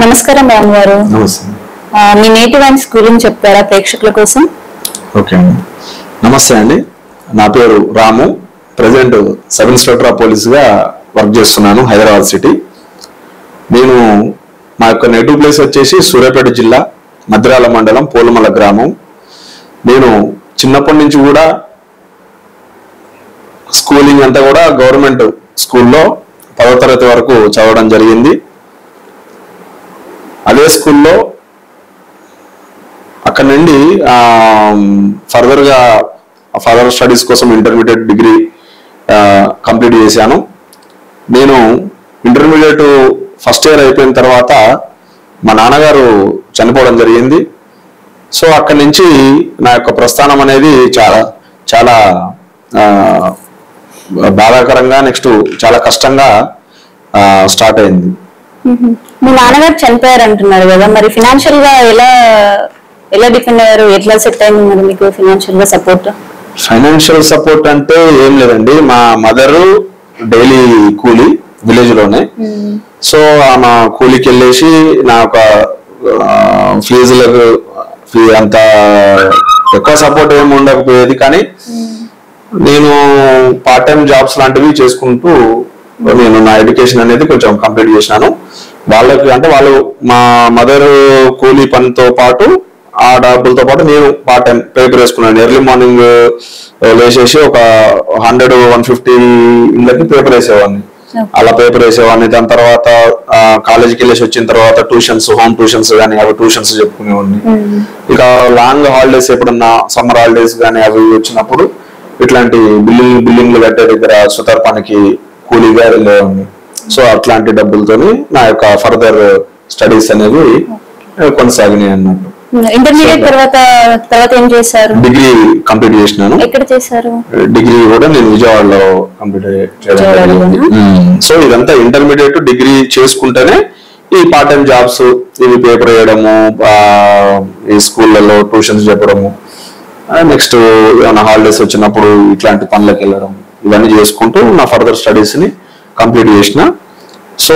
నమస్కారం రామ్ గారు. మీ native and schooling చెప్తారా ప్రేక్షకుల కోసం? ఓకే అండి, నమస్తే అండి. నా పేరు రాము. ప్రెసెంట్ సబ్ ఇన్స్పెక్టర్ ఆఫ్ పోలీస్గా వర్క్ చేస్తున్నాను హైదరాబాద్ సిటీ. నేను మా యొక్క నేటివ్ ప్లేస్ వచ్చేసి సూర్యాపేట జిల్లా మద్రాల మండలం పోలుమల గ్రామం. నేను చిన్నప్పటి నుంచి కూడా స్కూలింగ్ అంతా కూడా గవర్నమెంట్ స్కూల్లో 10వ తరగతి వరకు చదవడం జరిగింది. అదే స్కూల్లో అక్కడ నుండి ఫర్దర్ స్టడీస్ కోసం ఇంటర్మీడియట్ డిగ్రీ కంప్లీట్ చేశాను. నేను ఇంటర్మీడియట్ ఫస్ట్ ఇయర్ అయిపోయిన తర్వాత మా నాన్నగారు చనిపోవడం జరిగింది. సో అక్కడి నుంచి నా యొక్క ప్రస్థానం అనేది చాలా చాలా బాధాకరంగా, నెక్స్ట్ చాలా కష్టంగా స్టార్ట్ అయింది. మీ నాన్నగారు చనిపోయారు అంటున్నారు కదా, మరి ఫినాన్షియల్ గా ఎలా డిపెండ్ అయ్యారు? ఎట్లా సెట్ అయింది మరి మీకు ఫినాన్షియల్ గా సపోర్ట్? ఫైనాన్షియల్ సపోర్ట్ అంటే ఏం లేదండి. మా మదరు డైలీ కూలీ విలేజ్ లోనే. సో ఆమె కూలీకి వెళ్ళేసి నా ఒక ఫీజులకు అంత ఎక్కువ సపోర్ట్ ఏమి ఉండకపోయేది. కానీ నేను పార్ట్ టైం జాబ్స్ లాంటివి చేసుకుంటూ నేను నా ఎడ్యుకేషన్ అనేది కొంచెం కంప్లీట్ చేసినాను. వాళ్ళకి అంటే వాళ్ళు మా మదర్ కూలీ పనితో పాటు ఆ డబ్బులతో పాటు నేను పార్ట్ టైం పేపర్ వేసుకున్నాను. ఎర్లీ మార్నింగ్ వేసేసి ఒక 100-150 ఇళ్ళకి పేపర్ వేసేవాడిని. అలా పేపర్ వేసేవాడిని. దాని తర్వాత కాలేజీకి వెళ్ళేసి వచ్చిన తర్వాత ట్యూషన్స్, హోమ్ ట్యూషన్స్ కానీ అవి ట్యూషన్స్ చెప్పుకునేవాడిని. ఇక లాంగ్ హాలిడేస్ ఎప్పుడన్నా సమ్మర్ హాలిడేస్ కానీ అవి వచ్చినప్పుడు ఇట్లాంటి బిల్డింగ్లు కట్టే దగ్గర సుతార్ పనికి కూలీగా వెళ్ళేవాడిని. సో అట్లాంటి డబ్బులతోని నా యొక్క ఫర్దర్ స్టడీస్ అనేవి కొనసాగినాయి అన్నట్టు. ఇంటర్మీడియట్ తర్వాత ఏం చేశారు? డిగ్రీ కంప్లీట్ చేసినాను. ఎక్కడ చేశారు? డిగ్రీ కూడా నేను విజయవాడలో కంప్లీట్ చేయడం. సో ఇదంతా ఇంటర్మీడియట్ డిగ్రీ చేసుకుంటేనే ఈ పార్ట్ టైం జాబ్స్, ఇవి పేపర్ వేయడము, ఈ స్కూళ్ళలో ట్యూషన్స్ చెప్పడము, నెక్స్ట్ ఏమైనా హాలిడేస్ వచ్చినప్పుడు ఇట్లాంటి పనులకు వెళ్ళడం, ఇవన్నీ చేసుకుంటూ నా ఫర్దర్ స్టడీస్ ని కంప్లీట్ చేసిన. సో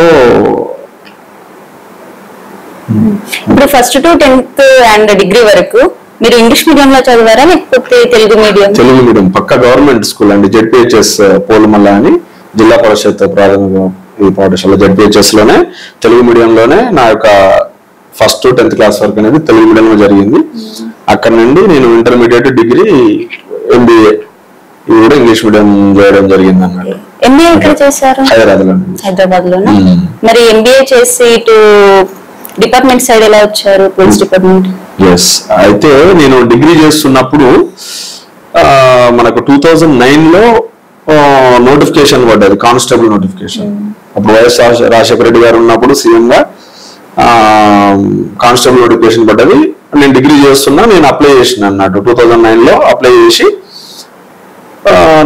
ఇప్పుడు first to 10th and degree వరకు మీరు ఇంగ్లీష్ మీడియం లో చదివారా లేకపోతే తెలుగు మీడియం? తెలుగు మీడియం, పక్క గవర్నమెంట్ స్కూల్ అండి. జెడ్పిహెచ్ఎస్ పోలుమల్ల అని జిల్లా పరిషత్ ప్రాథమిక పాఠశాల జెడ్పిహెచ్ఎస్ లోనే తెలుగు మీడియంలోనే నా యొక్క ఫస్ట్ టు 10th క్లాస్ వరకు అనేది తెలుగు మీడియంలో జరిగింది. అక్కడ నుండి నేను ఇంటర్మీడియట్, డిగ్రీ, ఎంబీఏ ఇది కూడా ఇంగ్లీష్ మీడియం చేయడం జరిగింది అన్నట్టు. ఎంబీఏ ఎక్కడ చేశారు? హైదరాబాద్ లోనే. మరి ఎంబీఏ చేసి ఇటు డిపార్ట్మెంట్ సైడ్ ఎలా వచ్చారు? Police department. ఎస్, అయితే నేను డిగ్రీ చేస్తున్నప్పుడు మనకు 2009లో నోటిఫికేషన్ పడ్డది, కానిస్టేబుల్ నోటిఫికేషన్. అప్పుడు వైఎస్ రాజశేఖర రెడ్డి గారు ఉన్నప్పుడు సీఎం గా కానిస్టేబుల్ నోటిఫికేషన్ పడ్డది. నేను డిగ్రీ చేస్తున్నా, నేను అప్లై చేసిన అన్నట్టు 2009లో అప్లై చేసి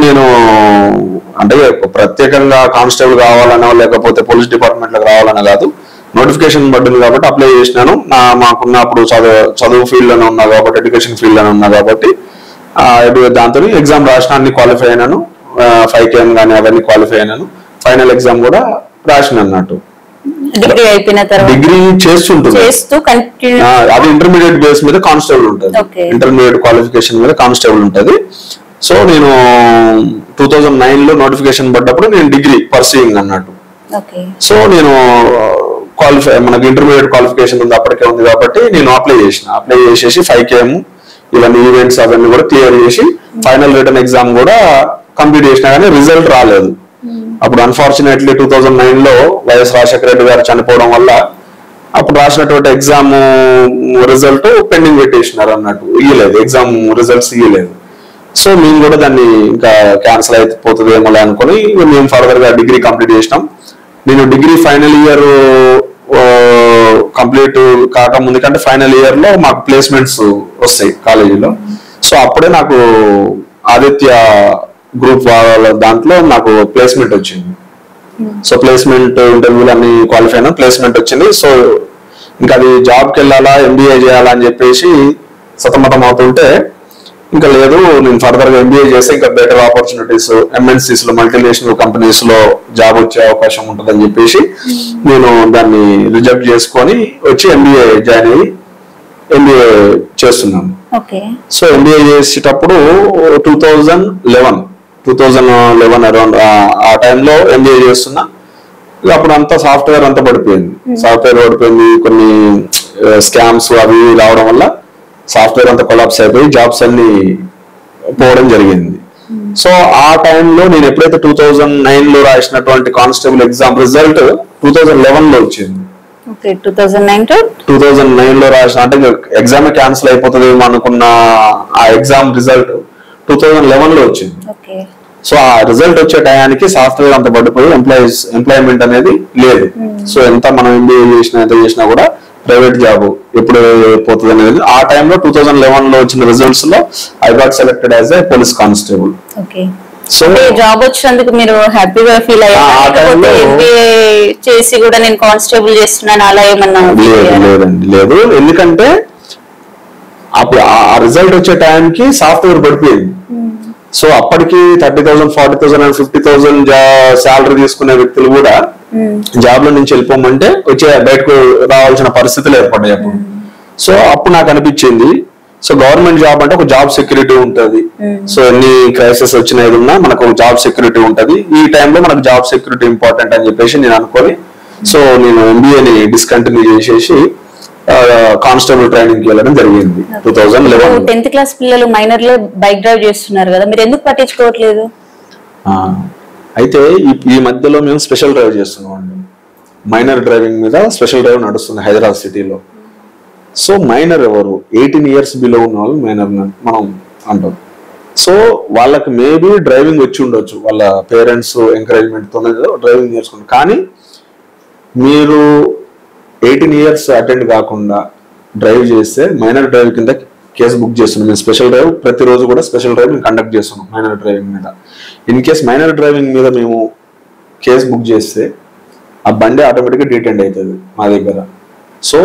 నేను అంటే ప్రత్యేకంగా కానిస్టేబుల్ కావాలనో లేకపోతే పోలీస్ డిపార్ట్మెంట్ లోకి రావాలనో కాదు, నోటిఫికేషన్ పడ్డది కాబట్టి అప్లై చేసినాను. మాకున్న అప్పుడు చదువు ఫీల్డ్ లోనే ఉన్నా కాబట్టి, ఎడ్యుకేషన్ ఫీల్డ్ లోనే ఉన్నా కాబట్టి దాంతో ఎగ్జామ్ రాసిన, అన్ని క్వాలిఫై అయినాను. 5KM కానీ అవన్నీ క్వాలిఫై అయినాను. ఫైనల్ ఎగ్జామ్ కూడా రాసిన అన్నట్టు. డిగ్రీ అయిపోయిన తర్వాత డిగ్రీ చేస్తుంటుంది, అది ఇంటర్మీడియట్ బేస్ మీద కానిస్టేబుల్ ఉంటుంది. ఇంటర్మీడియట్ క్వాలిఫికేషన్ మీద కానిస్టేబుల్ ఉంటుంది. సో నేను 2009లో నోటిఫికేషన్ పడ్డప్పుడు నేను డిగ్రీ పర్సూయింగ్ అన్నట్టు. సో నేను క్వాలిఫై, మనకి ఇంటర్మీడియట్ క్వాలిఫికేషన్ ఉంది అప్పటికే ఉంది కాబట్టి నేను అప్లై చేసేసి 5KM ఇవన్నీ ఈవెంట్స్ అవన్నీ కూడా క్లియర్ చేసి ఫైనల్ రిటర్న్ ఎగ్జామ్ కూడా కంప్లీట్ చేసినా కానీ రిజల్ట్ రాలేదు. అప్పుడు అన్ఫార్చునేట్లీ 2009లో వైఎస్ రాజశేఖర రెడ్డి గారు చనిపోవడం వల్ల అప్పుడు రాసినటువంటి ఎగ్జామ్ రిజల్ట్ పెండింగ్ పెట్టేసినారు అన్నట్టు, ఇయ్యలేదు, ఎగ్జామ్ రిజల్ట్స్ ఇయ్యలేదు. సో మేము కూడా దాన్ని ఇంకా క్యాన్సిల్ అయిపోతుందేమో అనుకుని మేము ఫర్దర్ గా డిగ్రీ కంప్లీట్ చేసినాం. నేను డిగ్రీ ఫైనల్ ఇయర్ కంప్లీట్ కాకముందు కంటే ఫైనల్ ఇయర్ లో మాకు ప్లేస్మెంట్స్ వస్తాయి కాలేజీలో. సో అప్పుడే నాకు ఆదిత్య గ్రూప్ దాంట్లో నాకు ప్లేస్మెంట్ వచ్చింది. సో ప్లేస్మెంట్ ఇంటర్వ్యూలు అన్ని క్వాలిఫై అయినా ప్లేస్మెంట్ వచ్చింది. సో ఇంకా అది జాబ్కి వెళ్ళాలా, ఎంబీఏ చేయాలా అని చెప్పేసి సతమతం అవుతుంటే ఇంకా లేదు నేను ఫర్దర్ గా ఎంబీఏ చేస్తే ఇంకా బెటర్ ఆపర్చునిటీస్ ఎంఎన్సీస్ లో మల్టీనేషనల్ కంపెనీస్ లో జాబ్ వచ్చే అవకాశం ఉంటుందని చెప్పేసి నేను దాన్ని రిజెక్ట్ చేసుకొని వచ్చి ఎంబీఏ జాయిన్ అయ్యి ఎంబీఏ చేస్తున్నాను. సో ఎంబీఏ చేసేటప్పుడు 2011 అరౌండ్ ఆ టైంలో ఎంబీఏ చేస్తున్నా. అప్పుడు అంతా సాఫ్ట్వేర్ అంతా పడిపోయింది, కొన్ని స్కామ్స్ అవి రావడం వల్ల సాఫ్ట్వేర్ అంతా కొలాప్స్ అయిపోయి జాబ్స్ అన్ని పోవడం జరిగింది. సో ఆ టైంలో నేను ఎప్పుడైతే 2009 లో రాసినటువంటి కానిస్టేబుల్ ఎగ్జామ్ రిజల్ట్ 2011 లో వచ్చింది. 2009 లో రాసిన అంటే ఎగ్జామ్ క్యాన్సిల్ అయిపోతుంది అనుకున్న ఆ ఎగ్జామ్ రిజల్ట్ 2011 లో వచ్చింది. సో ఆ రిజల్ట్ వచ్చే టయానికి సాఫ్ట్వేర్ అంత పడిపోయి ఎంప్లాయ్మెంట్ అనేది లేదు. సో ఎంత మనం ఎంబీఏ చేసినా ఎంత చేసినా కూడా ప్రైవేట్ జాబ్ ఎప్పుడు పోతుంది అనేది ఆ టైంలో 2011 లో వచ్చిన రిజల్ట్స్ లో I got selected as a police constable. So job వచ్చినందుకు మీరు హ్యాపీగా ఫీల్ అయ్యారు చేసి కూడా నేను కానిస్టేబుల్ చేస్తున్నాను అలా ఏమన్నా? లేదండి, లేదు. ఎందుకంటే అప్పుడు ఆ రిజల్ట్ వచ్చే టైంకి సాఫ్ట్వేర్ పడిపోయింది. సో అప్పటికి 30,000, 40,000 అండ్ 50,000 శాలరీ తీసుకునే వ్యక్తులు కూడా జాబ్ లో నుంచి వెళ్ళిపోమంటే బయటకు రావాల్సిన పరిస్థితులు ఏర్పడ్డాయి అప్పుడు. సో అప్పుడు నాకు అనిపించింది, సో గవర్నమెంట్ జాబ్ అంటే ఒక జాబ్ సెక్యూరిటీ ఉంటది. సో ఎన్ని క్రైసిస్ వచ్చినా ఏదన్నా మనకు జాబ్ సెక్యూరిటీ ఉంటది. ఈ టైంలో మనకు జాబ్ సెక్యూరిటీ ఇంపార్టెంట్ అని చెప్పేసి నేను అనుకొని సో నేను ఎంబీఏని డిస్కంటిన్యూ చేసేసి కానిస్టేబుల్ ట్రైనింగ్ కి వెళ్ళడం జరిగింది 2011. 10th క్లాస్ పిల్లలు మైనర్ లో బైక్ డ్రైవ్ చేస్తున్నారు కదా, మీరు ఎందుకు పట్టించుకోవట్లేదు? అయితే ఈ మధ్యలో మేము స్పెషల్ డ్రైవ్ చేస్తున్నాం అండి. మైనర్ డ్రైవింగ్ మీద స్పెషల్ డ్రైవ్ నడుస్తుంది హైదరాబాద్ సిటీలో. సో మైనర్ ఎవరు? 18 years బిలో ఉన్న వాళ్ళు మైనర్ మనం అంటాం. సో వాళ్ళకి మేబీ డ్రైవింగ్ వచ్చి ఉండొచ్చు, వాళ్ళ పేరెంట్స్ ఎంకరేజ్మెంట్ తో డ్రైవింగ్ నేర్చుకుంటారు. కానీ మీరు 18 years అటెండ్ కాకుండా డ్రైవ్ చేస్తే మైనర్ డ్రైవ్ కింద కేసు బుక్ చేస్తున్నాం. మేము స్పెషల్ డ్రైవ్ ప్రతిరోజు కూడా స్పెషల్ డ్రైవ్ కండక్ట్ చేస్తున్నాం మైనర్ డ్రైవింగ్ మీద. ఇన్ కేస్ మైనర్ డ్రైవింగ్ మీద మేము కేసు బుక్ చేస్తే ఆ బండి ఆటోమేటిక్గా డీటెండ్ అవుతుంది మా దగ్గర. సో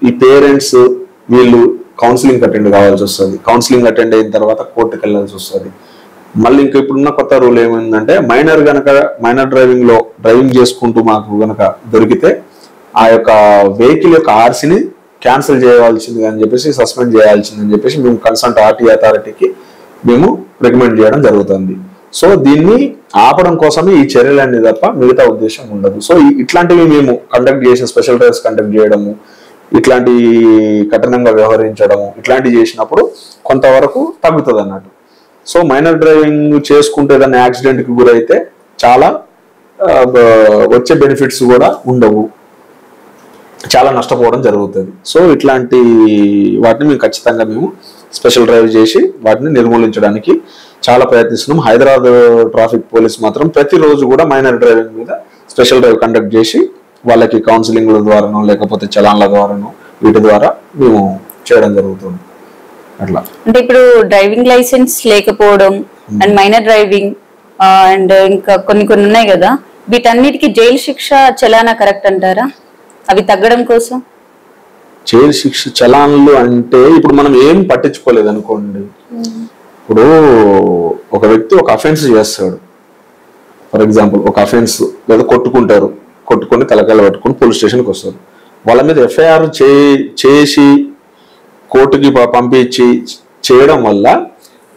ఈ పేరెంట్స్ వీళ్ళు కౌన్సిలింగ్ అటెండ్ కావాల్సి వస్తుంది. కౌన్సిలింగ్ అటెండ్ అయిన తర్వాత కోర్టుకు వెళ్ళాల్సి వస్తుంది. మళ్ళీ ఇంకా ఇప్పుడున్న కొత్త రూల్ ఏమైందంటే మైనర్ డ్రైవింగ్ లో డ్రైవింగ్ చేసుకుంటూ మాకు గనక దొరికితే ఆ యొక్క వెహికల్ యొక్క ఆర్సీని క్యాన్సిల్ చేయవలసింది అని చెప్పేసి, సస్పెండ్ చేయాల్సింది అని చెప్పేసి మేము కన్సల్ట్ ఆర్టీ అథారిటీకి మేము రికమెండ్ చేయడం జరుగుతుంది. సో దీన్ని ఆపడం కోసమే ఈ చర్యలు అనేది తప్ప మిగతా ఉద్దేశం ఉండదు. సో ఇట్లాంటివి మేము కండక్ట్ చేసిన స్పెషల్ డ్రైవ్స్ కండక్ట్ చేయడము, ఇట్లాంటి కఠినంగా వ్యవహరించడము, ఇట్లాంటివి చేసినప్పుడు కొంతవరకు తగ్గుతుంది అన్నట్టు. సో మైనర్ డ్రైవింగ్ చేసుకుంటే దాన్ని యాక్సిడెంట్కి గురైతే చాలా వచ్చే బెనిఫిట్స్ కూడా ఉండవు, చాలా నష్టపోవడం జరుగుతుంది. సో ఇట్లాంటి వాటిని మేము ఖచ్చితంగా మేము స్పెషల్ డ్రైవ్ చేసి వాటిని నిర్మూలించడానికి చాలా ప్రయత్నిస్తున్నాం. హైదరాబాద్ ట్రాఫిక్ పోలీస్ మాత్రం ప్రతిరోజు కూడా మైనర్ డ్రైవింగ్ మీద స్పెషల్ డ్రైవ్ కండక్ట్ చేసి వాళ్ళకి కౌన్సిలింగ్ల ద్వారానో లేకపోతే చలాన్ల ద్వారానో వీటి ద్వారా మేము చేయడం జరుగుతుంది. అట్లా అంటే ఇప్పుడు డ్రైవింగ్ లైసెన్స్ లేకపోవడం అండ్ మైనర్ డ్రైవింగ్ అండ్ ఇంకా కొన్ని ఉన్నాయి కదా, వీటన్నిటికీ జైలు శిక్ష చలానా కరెక్ట్ అంటారా? అవి తగ్గడం కోసం జైలు శిక్ష చలాన్లు అంటే ఇప్పుడు మనం ఏం పట్టించుకోలేదు అనుకోండి. ఇప్పుడు ఒక వ్యక్తి ఒక అఫెన్స్ చేస్తాడు, ఫర్ ఎగ్జాంపుల్ ఒక అఫెన్స్ లేదా కొట్టుకొని తలకాయలు పట్టుకొని పోలీస్ స్టేషన్కి వస్తారు. వాళ్ళ మీద ఎఫ్ఐఆర్ చేసి కోర్టుకి పంపించి చేయడం వల్ల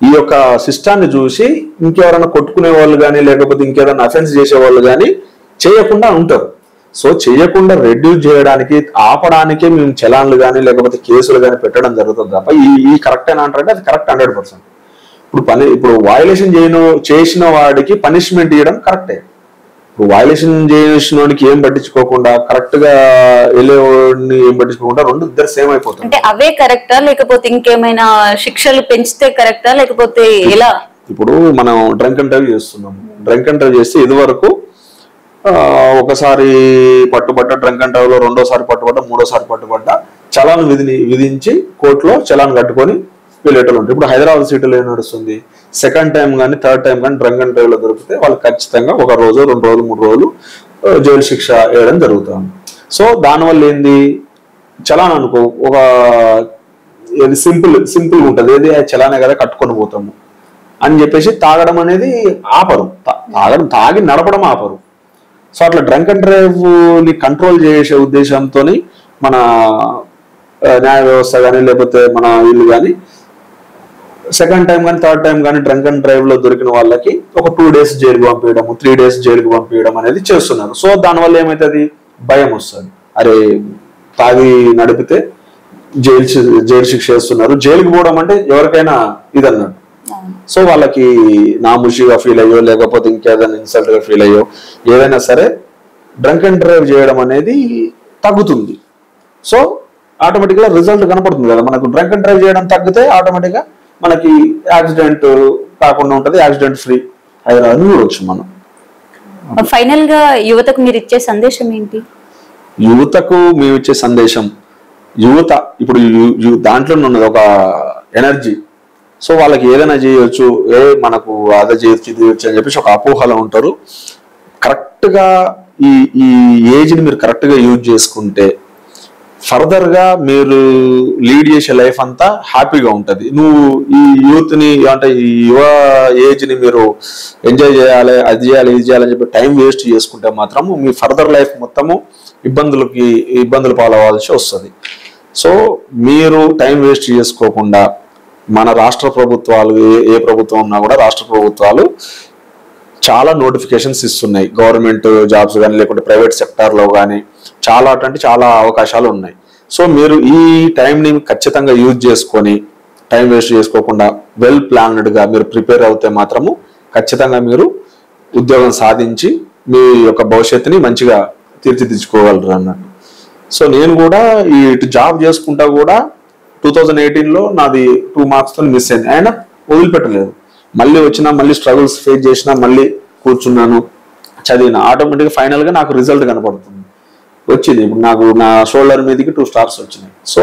ఈ యొక్క సిస్టాన్ని చూసి ఇంకెవరైనా కొట్టుకునే వాళ్ళు కానీ లేకపోతే ఇంకేదైనా అఫెన్స్ చేసే వాళ్ళు కానీ చేయకుండా ఉంటారు. సో చేయకుండా రెడ్యూస్ చేయడానికి ఆపడానికే మేము చలాన్లు కానీ లేకపోతే కేసులు కానీ పెట్టడం జరుగుతుంది తప్ప ఈ కరెక్ట్ అని అంటారంటే అది కరెక్ట్ 100%. ఇప్పుడు వయలేషన్ చేసిన వాడికి పనిష్మెంట్ ఇవ్వడం కరెక్టే. ఇప్పుడు వయలేషన్ చేసిన వాడికి ఏం పట్టించుకోకుండా కరెక్ట్ గా వెళ్ళేవాడిని ఏం పట్టించుకోకుండా రెండు ఇద్దరు సేమ్ అయిపోతుంది. అంటే అవే కరెక్టా లేకపోతే ఇంకేమైనా శిక్షలు పెంచితే కరెక్టా లేకపోతే ఎలా? ఇప్పుడు మనం డ్రంక్ అండ్ డ్రైవ్ చేస్తున్నాం. డ్రంక్ అండ్ డ్రైవ్ చేస్తే ఇది వరకు ఒకసారి పట్టుబడ్డ డ్రంక్ అండ్ డ్రైవ్ లో, రెండోసారి పట్టుబడ్డ, మూడోసారి పట్టుబడ్డ చలాన్ విధించి కోర్టులో చలాన్ కట్టుకొని వెళ్ళేటోళ్ళు ఉంటారు. ఇప్పుడు హైదరాబాద్ సిటీలో ఏం నడుస్తుంది, సెకండ్ టైం కానీ థర్డ్ టైం కానీ డ్రంక్ అండ్ డ్రైవ్ లో దొరికితే వాళ్ళు ఖచ్చితంగా 1 రోజు 2 రోజులు 3 రోజులు జైలు శిక్ష వేయడం జరుగుతుంది. సో దానివల్ల ఏంది, చలాన్ అనుకో ఒక సింపుల్ ఉంటుంది, ఏది చలానే కదా కట్టుకొని పోతాము అని చెప్పేసి తాగడం అనేది ఆపరు, తాగి నడపడం ఆపరు. సో అట్లా డ్రంక్ అండ్ డ్రైవ్ ని కంట్రోల్ చేసే ఉద్దేశంతో మన న్యాయ వ్యవస్థ కానీ లేకపోతే మన వీళ్ళు కానీ సెకండ్ టైం కానీ థర్డ్ టైం కానీ డ్రంక్ అండ్ డ్రైవ్ లో దొరికిన వాళ్ళకి ఒక 2 days జైలుకి పంపించడం, 3 days జైలుకి పంపించడం అనేది చేస్తున్నారు. సో దానివల్ల ఏమవుతుంది, భయం వస్తుంది, అరే తాగి నడిపితే జైలు శిక్ష చేస్తున్నారు. జైలుకి పోవడం అంటే ఎవరికైనా ఇది అన్నట్టు. సో వాళ్ళకి నాముషిగా ఫీల్ అయ్యో లేకపోతే ఇంకేదైనా ఇన్సల్ట్ గా ఫీల్ అయ్యో ఏదైనా సరే డ్రంక్ అండ్ డ్రైవ్ చేయడం అనేది తగ్గుతుంది. సో ఆటోమేటిక్ గా రిజల్ట్ కనపడుతుంది కదా మనకు. డ్రంక్ అండ్ డ్రైవ్ చేయడం తగ్గితే ఆటోమేటిక్ గా మనకి యాక్సిడెంట్ కాకుండా ఉంటది, యాక్సిడెంట్ ఫ్రీ హైదరాబాద్ చూడవచ్చు మనం. ఫైనల్ గా యువతకు మీరు ఇచ్చే సందేశం ఏంటి? యువతకు మేము ఇచ్చే సందేశం, యువత ఇప్పుడు దాంట్లో ఉన్నది ఒక ఎనర్జీ. సో వాళ్ళకి ఏదైనా చేయొచ్చు, మనకు అదే చేయొచ్చు ఇది చేయొచ్చు అని చెప్పేసి ఒక అపోహలో ఉంటారు. కరెక్ట్ గా ఈ ఏజ్ ని మీరు కరెక్ట్ గా యూజ్ చేసుకుంటే ఫర్దర్ గా మీరు లీడ్ చేసే లైఫ్ అంతా హ్యాపీగా ఉంటది. నువ్వు ఈ యూత్ ని అంటే ఈ యువ ఏజ్ ని మీరు ఎంజాయ్ చేయాలి, అది చేయాలి ఇది చేయాలని చెప్పి టైం వేస్ట్ చేసుకుంటే మాత్రం మీ ఫర్దర్ లైఫ్ మొత్తము ఇబ్బందులు పాలవాల్సి వస్తుంది. సో మీరు టైం వేస్ట్ చేసుకోకుండా మన రాష్ట్ర ప్రభుత్వాలు ఏ ప్రభుత్వం ఉన్నా కూడా రాష్ట్ర ప్రభుత్వాలు చాలా నోటిఫికేషన్స్ ఇస్తున్నాయి, గవర్నమెంట్ జాబ్స్ కానీ లేకుంటే ప్రైవేట్ సెక్టార్లో కానీ చాలా అవకాశాలు ఉన్నాయి. సో మీరు ఈ టైంని ఖచ్చితంగా యూజ్ చేసుకొని టైం వేస్ట్ చేసుకోకుండా వెల్ ప్లాన్డ్గా మీరు ప్రిపేర్ అవుతే మాత్రము ఖచ్చితంగా మీరు ఉద్యోగం సాధించి మీ యొక్క భవిష్యత్తుని మంచిగా తీర్చిదిద్దుకోగలరు అన్నట్టు. సో నేను కూడా ఈ జాబ్ చేసుకుంటా కూడా 2018లో నాది 2 marks మిస్ అయింది, అయినా వదిలిపెట్టలేదు. మళ్ళీ వచ్చినా మళ్ళీ స్ట్రగుల్స్ ఫేస్ చేసినా మళ్ళీ కూర్చున్నాను, చదివిన, ఆటోమేటిక్గా ఫైనల్గా నాకు రిజల్ట్ కనపడుతుంది, వచ్చింది. ఇప్పుడు నాకు నా షోల్డర్ మీదకి 2 stars వచ్చినాయి. So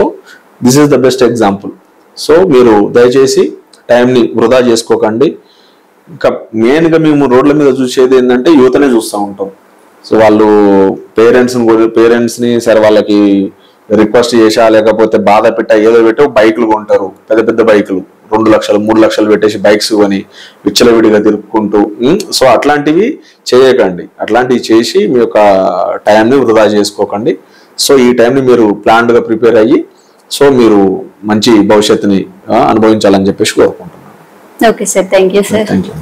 this is the best example. So మీరు దయచేసి టైంని వృధా చేసుకోకండి. ఇంకా మెయిన్గా మేము రోడ్ల మీద చూసేది ఏంటంటే యువతనే చూస్తూ ఉంటాం. సో వాళ్ళు పేరెంట్స్ని సరే వాళ్ళకి రిక్వెస్ట్ చేసా లేకపోతే బాధ పెట్టా ఏదో పెట్టో బైకులు కొంటారు, పెద్ద బైకులు 2 లక్షలు 3 లక్షలు పెట్టేసి బైక్స్ కొని విచ్చలవిడిగా తిరుక్కుంటూ. సో అట్లాంటివి చేయకండి, అట్లాంటివి చేసి మీ యొక్క టైంని వృధా చేసుకోకండి. సో ఈ టైంని మీరు ప్లాన్డ్గా ప్రిపేర్ అయ్యి సో మీరు మంచి భవిష్యత్తుని అనుభవించాలని చెప్పేసి కోరుకుంటున్నాను. Okay sir, thank you sir. Thank you.